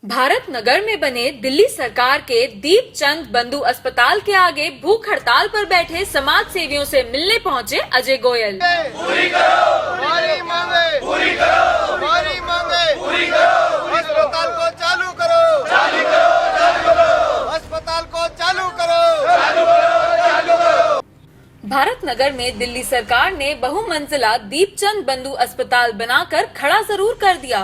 भारत नगर में बने दिल्ली सरकार के दीपचंद बंधु अस्पताल के आगे भूख हड़ताल पर बैठे समाज सेवियों से मिलने पहुंचे अजय गोयल। पूरी करो हमारी मांगे, पूरी करो हमारी मांगे, पूरी करो अस्पताल को चालू करो, चालू करो, चालू करो अस्पताल को चालू करो, चालू करो, चालू करो। भारत नगर में दिल्ली सरकार ने बहुमंजिला दीपचंद बंधु अस्पताल बनाकर खड़ा जरूर कर दिया,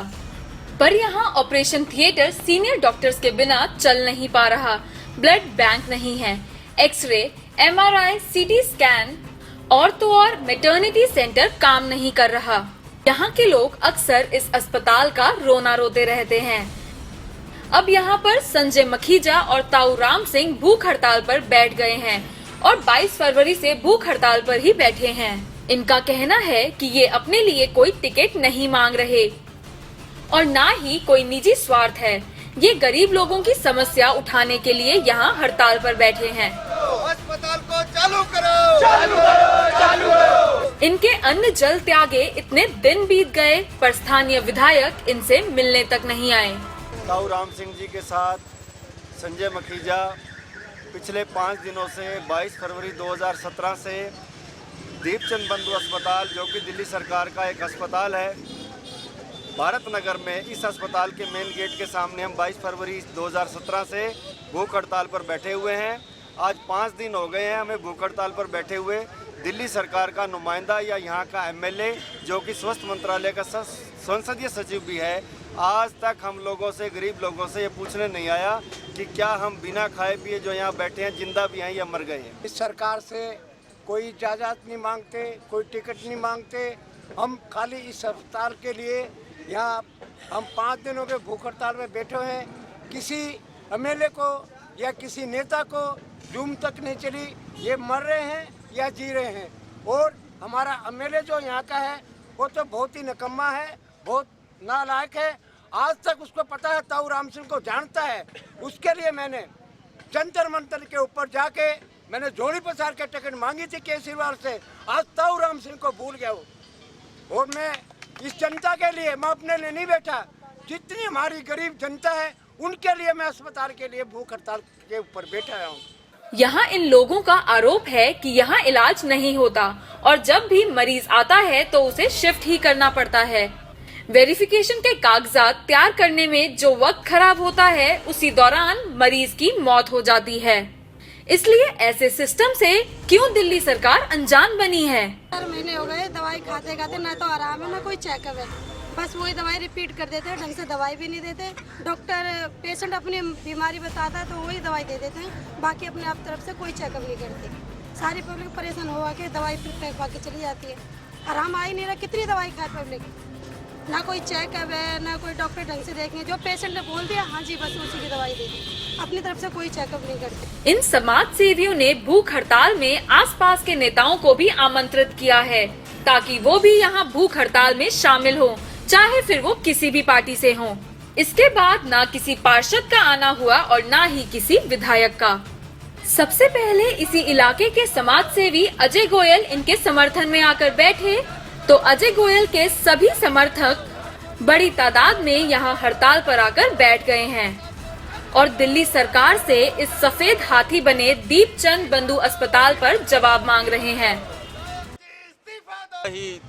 पर यहाँ ऑपरेशन थिएटर सीनियर डॉक्टर्स के बिना चल नहीं पा रहा। ब्लड बैंक नहीं है, एक्सरे, एमआरआई, सीटी स्कैन और तो और मैटरनिटी सेंटर काम नहीं कर रहा। यहाँ के लोग अक्सर इस अस्पताल का रोना रोते रहते हैं। अब यहाँ पर संजय मखीजा और ताऊ राम सिंह भूख हड़ताल पर बैठ गए हैं और 22 फरवरी से भूख हड़ताल पर ही बैठे हैं। इनका कहना है कि ये अपने लिए कोई टिकट नहीं मांग रहे और ना ही कोई निजी स्वार्थ है। ये गरीब लोगों की समस्या उठाने के लिए यहाँ हड़ताल पर बैठे हैं। अस्पताल को चालू करो, चालू करो, चालू करो। इनके अन्न जल त्यागे इतने दिन बीत गए, पर स्थानीय विधायक इनसे मिलने तक नहीं आए। ताऊ राम सिंह जी के साथ संजय मखीजा पिछले 5 दिनों से 22 फरवरी 2017 से दीपचंद बंधु अस्पताल, जो कि दिल्ली सरकार का एक अस्पताल है, भारत नगर में, इस अस्पताल के मेन गेट के सामने हम 22 फरवरी 2017 से भूख हड़ताल पर बैठे हुए हैं। आज 5 दिन हो गए हैं हमें भूख हड़ताल पर बैठे हुए। दिल्ली सरकार का नुमाइंदा या यहाँ का एमएलए, जो कि स्वास्थ्य मंत्रालय का संसदीय सचिव भी है, आज तक हम लोगों से, गरीब लोगों से ये पूछने नहीं आया कि क्या हम बिना खाए पिए जो यहाँ बैठे हैं जिंदा भी हैं या मर गए हैं। इस सरकार से कोई इजाज़त नहीं मांगते, कोई टिकट नहीं मांगते। हम खाली इस अस्पताल के लिए यहाँ हम 5 दिनों के भूख हड़ताल में बैठे हैं। किसी एमएलए को या किसी नेता को जूम तक नहीं चली, ये मर रहे हैं या जी रहे हैं। और हमारा एमएलए जो यहाँ का है वो तो बहुत ही निकम्मा है, बहुत नालायक है। आज तक उसको पता है, ताऊ राम सिंह को जानता है। उसके लिए मैंने जंतर मंतर के ऊपर जाके मैंने जोड़ी पसार के टिकट मांगी थी केजरीवाल से। आज ताऊ राम सिंह को भूल गया वो। और मैं इस जनता के लिए, मैं अपने लिए नहीं बैठा, जितनी हमारी गरीब जनता है उनके लिए मैं अस्पताल के लिए भूख हड़ताल के ऊपर बैठा हूँ। यहाँ इन लोगों का आरोप है कि यहाँ इलाज नहीं होता और जब भी मरीज आता है तो उसे शिफ्ट ही करना पड़ता है। वेरिफिकेशन के कागजात तैयार करने में जो वक्त खराब होता है, उसी दौरान मरीज की मौत हो जाती है। इसलिए ऐसे सिस्टम से क्यों दिल्ली सरकार अनजान बनी है? 4 महीने हो गए दवाई खाते खाते, ना तो आराम है ना कोई चेकअप है। बस वही दवाई रिपीट कर देते हैं, ढंग से दवाई भी नहीं देते। डॉक्टर पेशेंट अपनी बीमारी बताता है तो वही दवाई दे देते हैं, बाकी अपने आप तरफ से कोई चेकअप नहीं करते। सारी पब्लिक परेशान हो के दवाई फिर फेंक के चली जाती है। आराम आ ही नहीं रहा, कितनी दवाई खाए पब्लिक। ना कोई चेकअप है, ना कोई डॉक्टर ढंग से देखेंगे। जो पेशेंट ने बोल दिया हाँ जी बस उसी की दवाई दे दी, अपनी तरफ से कोई चेकअप नहीं करते। इन समाज सेवियों ने भूख हड़ताल में आसपास के नेताओं को भी आमंत्रित किया है ताकि वो भी यहाँ भूख हड़ताल में शामिल हो, चाहे फिर वो किसी भी पार्टी से हो। इसके बाद ना किसी पार्षद का आना हुआ और ना ही किसी विधायक का। सबसे पहले इसी इलाके के समाज सेवी अजय गोयल इनके समर्थन में आकर बैठे तो अजय गोयल के सभी समर्थक बड़ी तादाद में यहाँ हड़ताल पर आकर बैठ गए हैं और दिल्ली सरकार से इस सफेद हाथी बने दीपचंद बंधु अस्पताल पर जवाब मांग रहे हैं। ही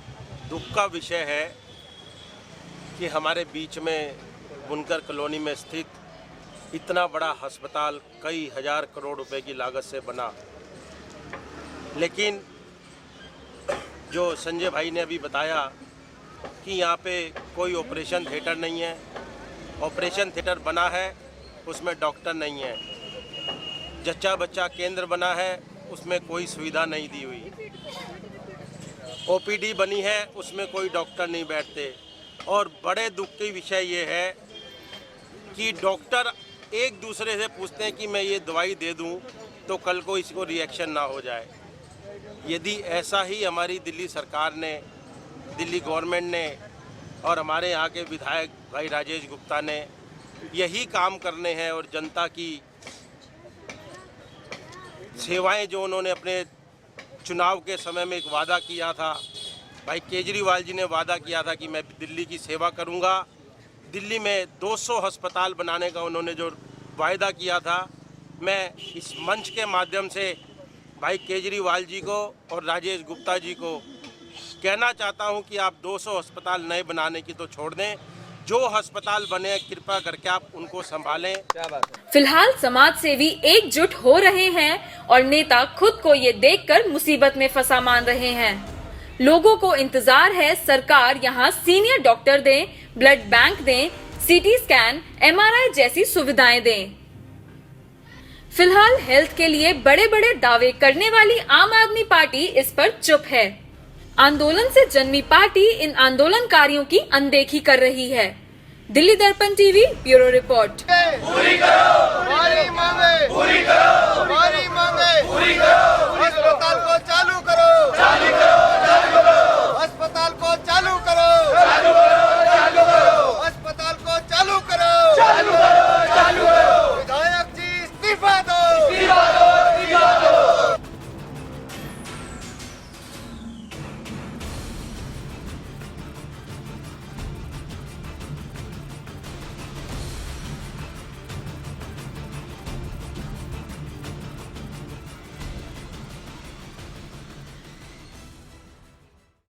दुख का विषय है कि हमारे बीच में बुनकर कॉलोनी में स्थित इतना बड़ा अस्पताल कई हजार करोड़ रुपए की लागत से बना, लेकिन जो संजय भाई ने अभी बताया कि यहाँ पे कोई ऑपरेशन थिएटर नहीं है। ऑपरेशन थिएटर बना है, उसमें डॉक्टर नहीं है। जच्चा बच्चा केंद्र बना है, उसमें कोई सुविधा नहीं दी हुई। ओपीडी बनी है, उसमें कोई डॉक्टर नहीं बैठते। और बड़े दुख की विषय ये है कि डॉक्टर एक दूसरे से पूछते हैं कि मैं ये दवाई दे दूं तो कल को इसको रिएक्शन ना हो जाए। यदि ऐसा ही हमारी दिल्ली सरकार ने, दिल्ली गवर्नमेंट ने और हमारे यहाँ के विधायक भाई राजेश गुप्ता ने यही काम करने हैं और जनता की सेवाएं जो उन्होंने अपने चुनाव के समय में एक वादा किया था, भाई केजरीवाल जी ने वादा किया था कि मैं दिल्ली की सेवा करूंगा, दिल्ली में 200 अस्पताल बनाने का उन्होंने जो वायदा किया था, मैं इस मंच के माध्यम से भाई केजरीवाल जी को और राजेश गुप्ता जी को कहना चाहता हूं कि आप 200 अस्पताल नए बनाने की तो छोड़ दें, जो अस्पताल बने कृपया करके आप उनको संभालें। फिलहाल समाज सेवी एकजुट हो रहे हैं और नेता खुद को ये देखकर मुसीबत में फंसा मान रहे हैं। लोगों को इंतजार है सरकार यहाँ सीनियर डॉक्टर दें, ब्लड बैंक दें, सीटी स्कैन, MRI जैसी सुविधाएं दें। फिलहाल हेल्थ के लिए बड़े बड़े दावे करने वाली आम आदमी पार्टी इस पर चुप है। आंदोलन से जन्मी पार्टी इन आंदोलनकारियों की अनदेखी कर रही है। दिल्ली दर्पण टीवी ब्यूरो रिपोर्ट। पूरी करो हमारी मांगे, पूरी करो हमारी मांगे, पूरी